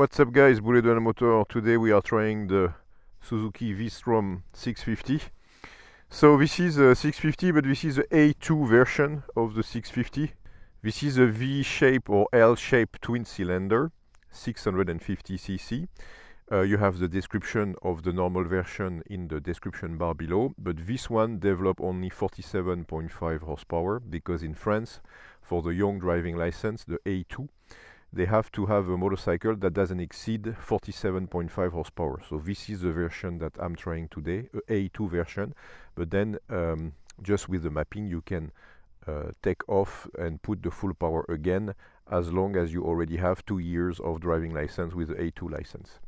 What's up guys, Boulet de la Motor. Today we are trying the Suzuki V-Strom 650. So this is a 650, but this is the A2 version of the 650. This is a V-shape or L-shape twin cylinder, 650cc. You have the description of the normal version in the description bar below, but this one developed only 47.5 horsepower because in France, for the young driving license, the A2, they have to have a motorcycle that doesn't exceed 47.5 horsepower. So this is the version that I'm trying today, a A2 version, but then just with the mapping you can take off and put the full power again as long as you already have 2 years of driving license with the A2 license.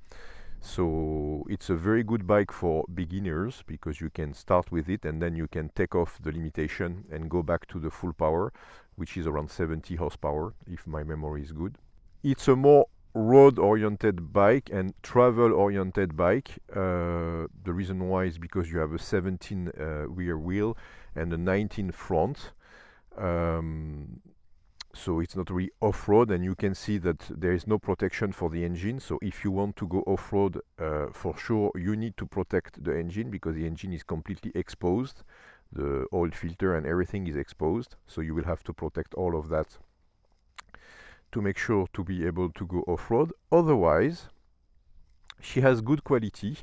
So it's a very good bike for beginners because you can start with it and then you can take off the limitation and go back to the full power, which is around 70 horsepower if my memory is good. It's a more road-oriented bike and travel-oriented bike. The reason why is because you have a 17 rear wheel and a 19 front. So it's not really off-road, and you can see that there is no protection for the engine. So if you want to go off-road, for sure you need to protect the engine because the engine is completely exposed. The oil filter and everything is exposed. So you will have to protect all of that to make sure to be able to go off-road. Otherwise, she has good quality.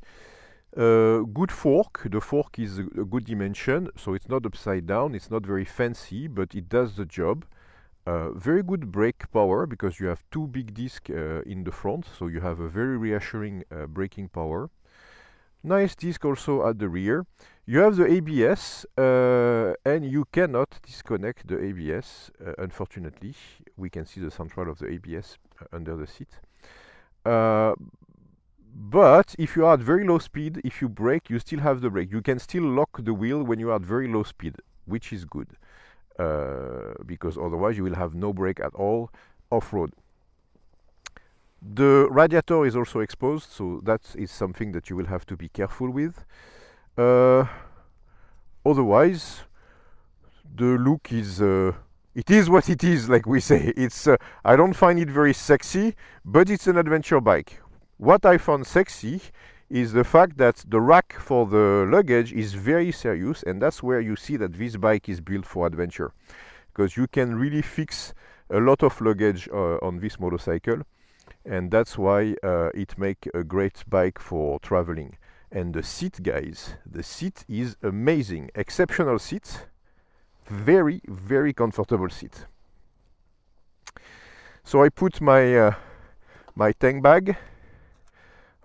Good fork. The fork is a good dimension, so it's not upside down, it's not very fancy, but it does the job. Very good brake power because you have 2 big discs in the front, so you have a very reassuring braking power. Nice disc also at the rear. You have the ABS and you cannot disconnect the ABS, unfortunately. We can see the central of the ABS under the seat. But if you are at very low speed, if you brake, you still have the brake. You can still lock the wheel when you are at very low speed, which is good. Because otherwise you will have no brake at all off-road. The radiator is also exposed, so that is something that you will have to be careful with. Otherwise, the look is it is what it is, like we say. It's I don't find it very sexy, but it's an adventure bike. What I found sexy is the fact that the rack for the luggage is very serious, and that's where you see that this bike is built for adventure, because you can really fix a lot of luggage on this motorcycle, and that's why it makes a great bike for traveling. And the seat, guys, the seat is amazing. Exceptional seat, very, very comfortable seat. So I put my my tank bag.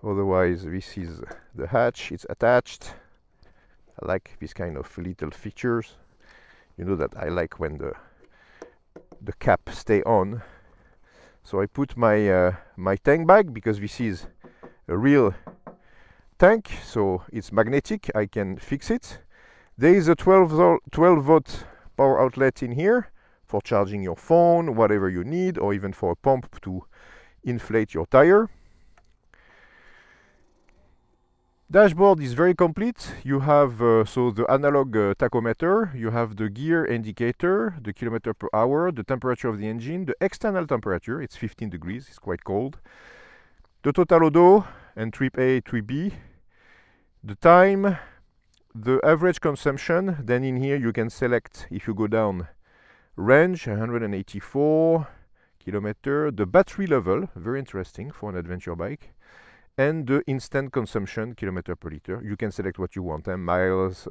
Otherwise, this is the hatch, it's attached. I like this kind of little features. You know that I like when the cap stay on. So I put my my tank bag because this is a real tank, so it's magnetic, I can fix it. There is a 12 volt power outlet in here for charging your phone, whatever you need, or even for a pump to inflate your tire. Dashboard is very complete. You have so the analog tachometer, you have the gear indicator, the kilometer per hour, the temperature of the engine, the external temperature, it's 15 degrees, it's quite cold. The total odo and trip A, trip B, the time, the average consumption. Then in here you can select, if you go down, range 184 kilometer, the battery level, very interesting for an adventure bike, and the instant consumption, kilometer per liter. You can select what you want, miles,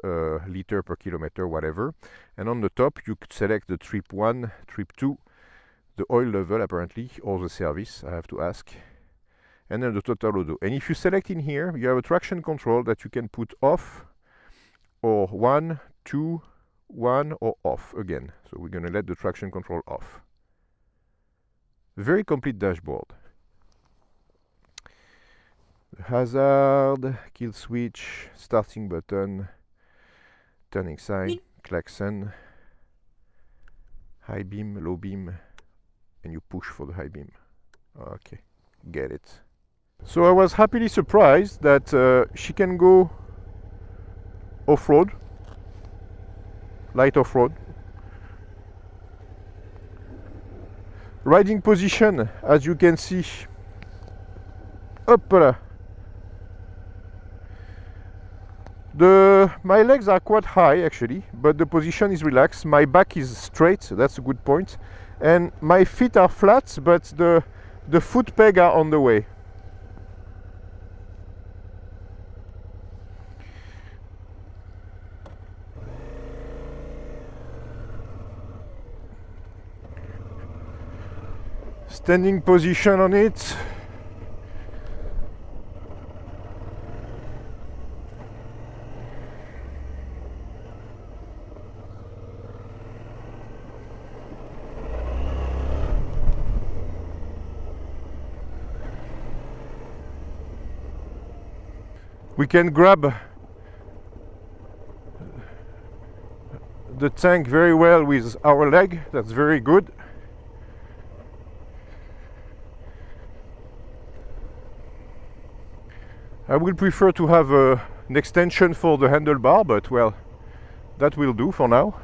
liter per kilometer, whatever. And on the top you could select the trip 1, trip 2, the oil level apparently, or the service, I have to ask, and then the total odo. And if you select in here, you have a traction control that you can put off, or 1, 2, 1, or off again. So we're going to let the traction control off. Very complete dashboard. Hazard, kill switch, starting button, turning sign, klaxon, high beam, low beam, and you push for the high beam. Okay, get it. So I was happily surprised that she can go off-road, light off-road. Riding position, as you can see, Hop là. My legs are quite high actually, but the position is relaxed. My back is straight, so that's a good point. And my feet are flat, but the foot peg are on the way. Standing position on it. We can grab the tank very well with our leg. That's very good. I would prefer to have an extension for the handlebar, but well, that will do for now.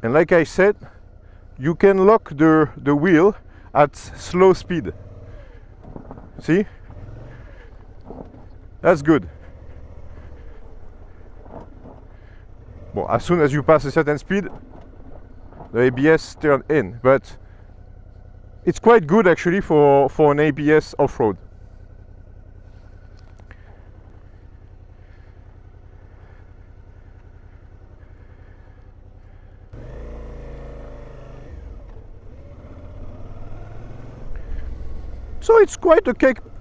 And like I said, you can lock the wheel at slow speed. See? That's good. Well, as soon as you pass a certain speed, the ABS turns in, but it's quite good actually for an ABS off-road. So it's quite a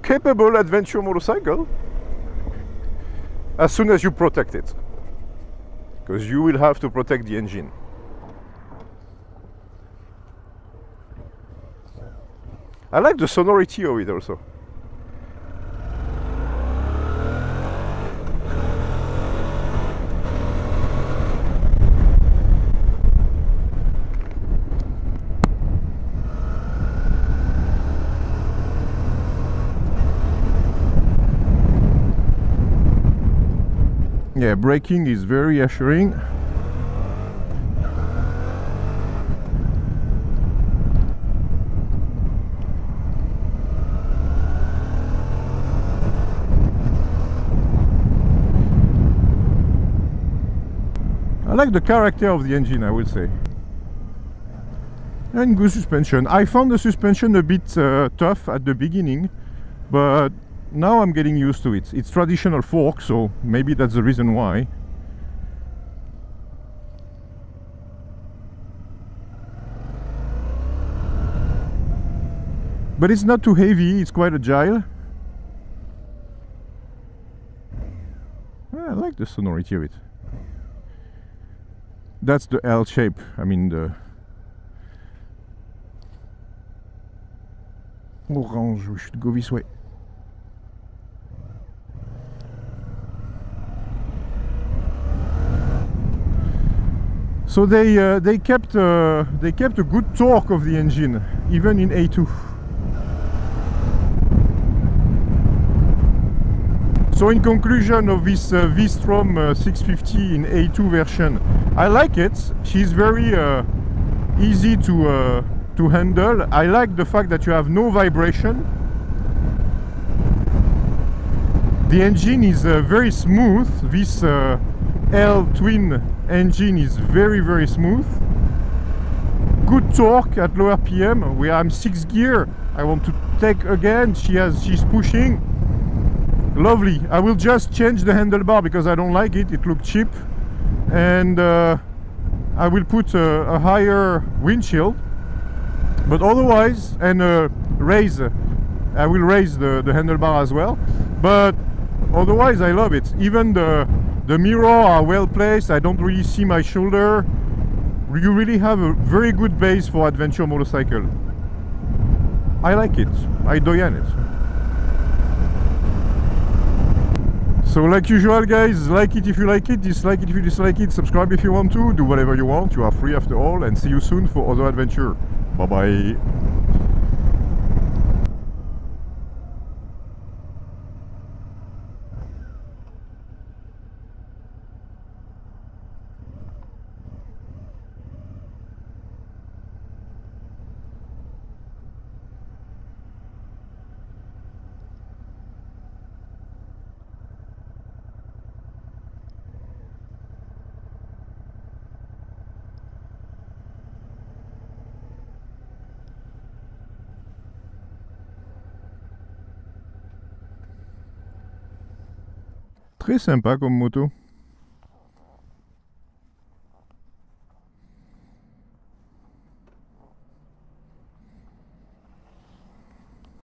capable adventure motorcycle, as soon as you protect it, because you will have to protect the engine. I like the sonority of it also. Yeah, braking is very reassuring. I like the character of the engine, I would say. And good suspension. I found the suspension a bit tough at the beginning, but now I'm getting used to it. It's traditional fork, so maybe that's the reason why. But it's not too heavy, it's quite agile. I like the sonority of it. That's the L shape, I mean the orange. We should go this way. So they kept a good torque of the engine, even in A2. So in conclusion of this V-Strom 650 in A2 version, I like it. She's very easy to handle. I like the fact that you have no vibration. The engine is very smooth. This L twin engine is very smooth. Good torque at low RPM. Where I'm 6 gear, I want to take again. She's pushing. Lovely. I will just change the handlebar because I don't like it. It looked cheap, and I will put a higher windshield. But otherwise, and raise. I will raise the handlebar as well. But otherwise, I love it. Even the mirror are well placed. I don't really see my shoulder. You really have a very good base for adventure motorcycle. I like it. I doyen it. So like usual guys, like it if you like it, dislike it if you dislike it, subscribe if you want to, do whatever you want, you are free after all, and see you soon for other adventure. Bye bye. Très sympa comme moto.